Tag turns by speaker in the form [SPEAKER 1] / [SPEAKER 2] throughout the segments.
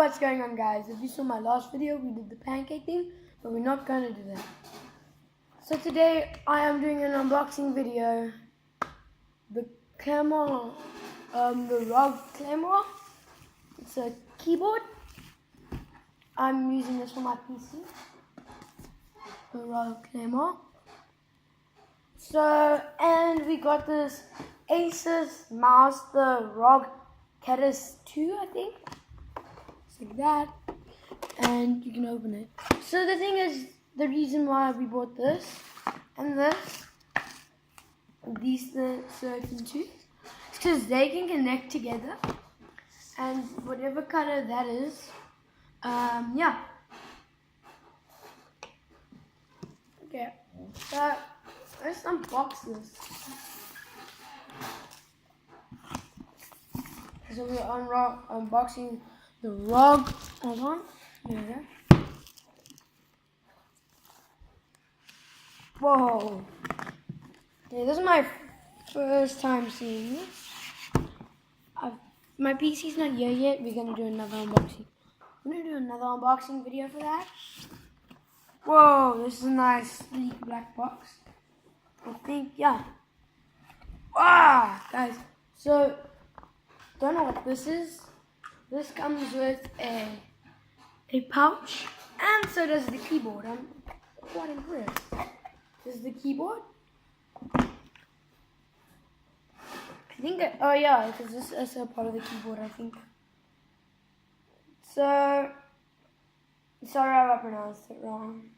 [SPEAKER 1] what's going on, guys? If you saw my last video, we did the pancake thing, but we're not going to do that. So today I am doing an unboxing video. The claymore, the ROG claymore. It's a keyboard. I'm using this for my PC. The ROG claymore. So, and we got this Asus mouse, the ROG Catus 2, I think. It's like that. And you can open it. So the thing is, the reason why we bought this and this, these the certain two, is because they can connect together. And whatever color that is, yeah. Okay, so let's unbox this. So we're unboxing the ROG. Hold on. There we go. Whoa. Okay, this is my first time seeing this. My PC's not here yet. We're going to do another unboxing. I'm going to do another unboxing video for that. Whoa, this is a nice sleek black box. I think, yeah. Ah, guys. So, don't know what this is. This comes with a pouch, and so does the keyboard. I'm quite impressed. This is the keyboard. I think that, oh yeah, because this is a part of the keyboard, I think. So, sorry if I pronounced it wrong.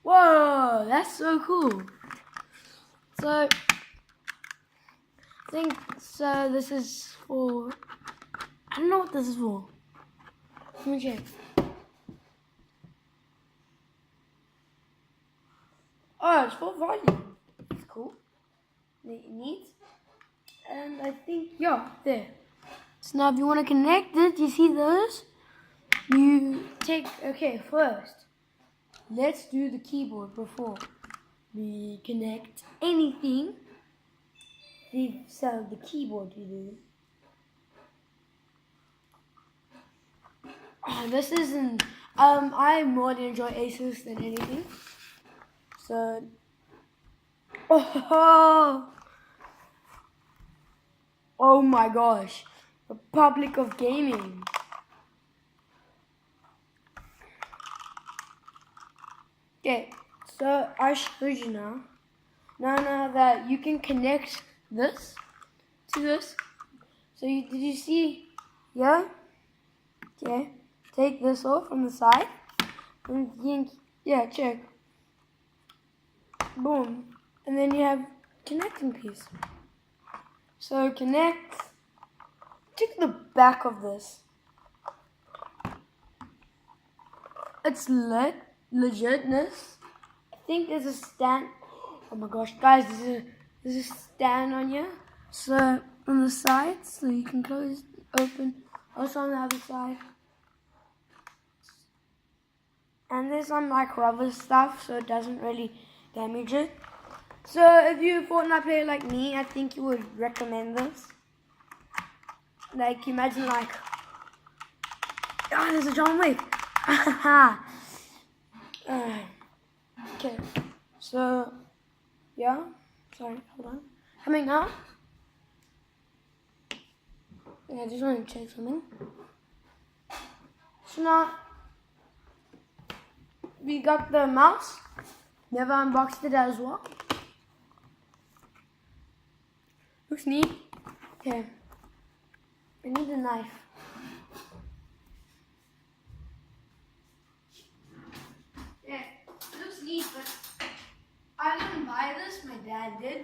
[SPEAKER 1] Whoa, that's so cool. So, I think, so this is for, I don't know what this is for. Let me check. Oh, it's for volume. It's cool. Neat. And I think, yeah, there. So now if you want to connect it, you see those? You take, okay, first, let's do the keyboard before we connect anything. So the keyboard you do. Oh, this isn't, I more enjoy Asus than anything. So, oh my gosh, Republic of Gaming. Okay, so I showed you now. Now that you can connect this to this. So did you see? Yeah. Okay. Take this off from the side, and yeah, check. Boom, and then you have connecting piece. So connect. Check the back of this. It's legitness. I think there's a stand. Oh my gosh, guys, there's a stand on here. So on the side, so you can close, open. Also on the other side. And there's some like rubber stuff, so it doesn't really damage it. So if you're a Fortnite player like me, I think you would recommend this. Like, imagine like, oh, there's a John Wick. Okay, so, yeah, sorry, hold on. Coming up. Yeah, I just want to check something. So now, we got the mouse. Never unboxed it as well. Looks neat. Okay. I need a knife. Yeah, it looks neat, but I didn't buy this. My dad did.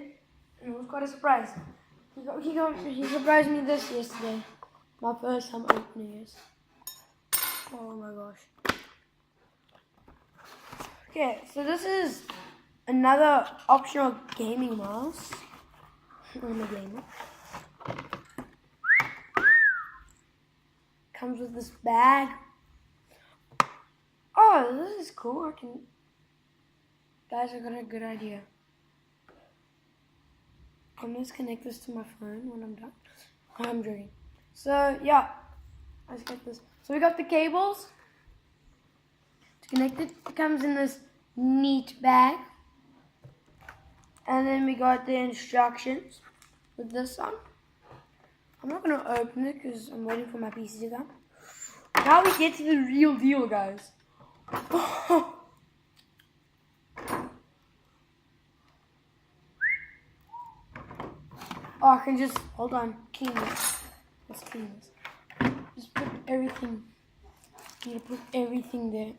[SPEAKER 1] And it was quite a surprise. He surprised me this yesterday. My first time opening it. Oh my gosh. Okay, so this is another optional gaming mouse. I'm a gamer. Comes with this bag. Oh, this is cool. Guys, I got a good idea. I'm just connect this to my phone when I'm done. I'm joking. So yeah, let's get this. So we got the cables to connect it. It comes in this neat bag. And then we got the instructions with this on. I'm not going to open it because I'm waiting for my PC to come. Now we get to the real deal, guys. Oh, I can just, hold on, clean this. Let's clean this. Just put everything, I need to put everything there.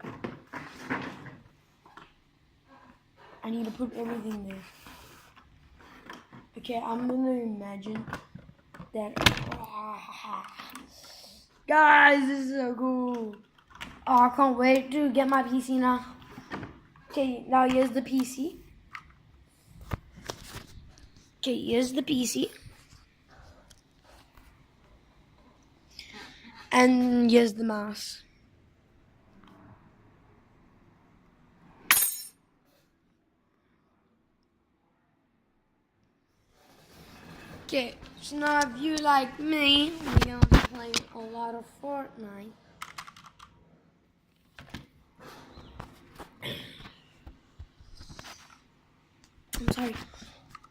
[SPEAKER 1] I need to put everything there. Okay, I'm going to imagine that, guys, this is so cool. Oh, I can't wait to get my PC now. Okay, now here's the PC. Okay, here's the PC. And here's the mouse. Okay, so now if you like me, we're gonna be playing a lot of Fortnite.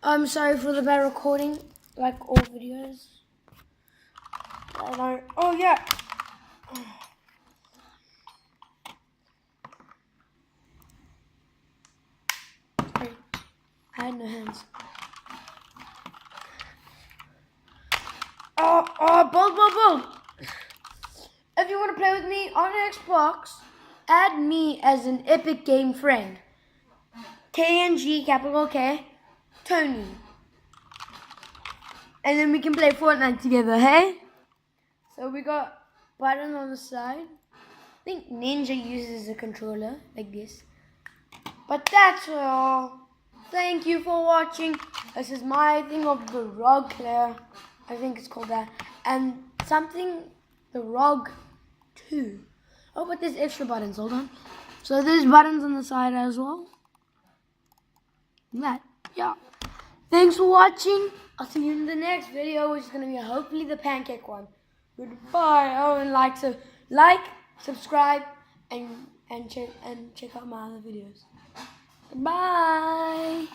[SPEAKER 1] I'm sorry for the bad recording, like all videos. Oh yeah. Sorry, I had no hands. Boom. If you want to play with me on Xbox, add me as an Epic Game friend. KNG, capital K, Tony. And then we can play Fortnite together, hey? So we got button on the side. I think Ninja uses a controller like this. But that's all. Thank you for watching. This is my thing of the ROG Claire. I think it's called that. And something, the ROG 2. Oh, but there's extra buttons. Hold on. So there's buttons on the side as well. That, yeah. Thanks for watching. I'll see you in the next video, which is going to be hopefully the pancake one. Goodbye. Oh, and like, subscribe, and check out my other videos. Goodbye.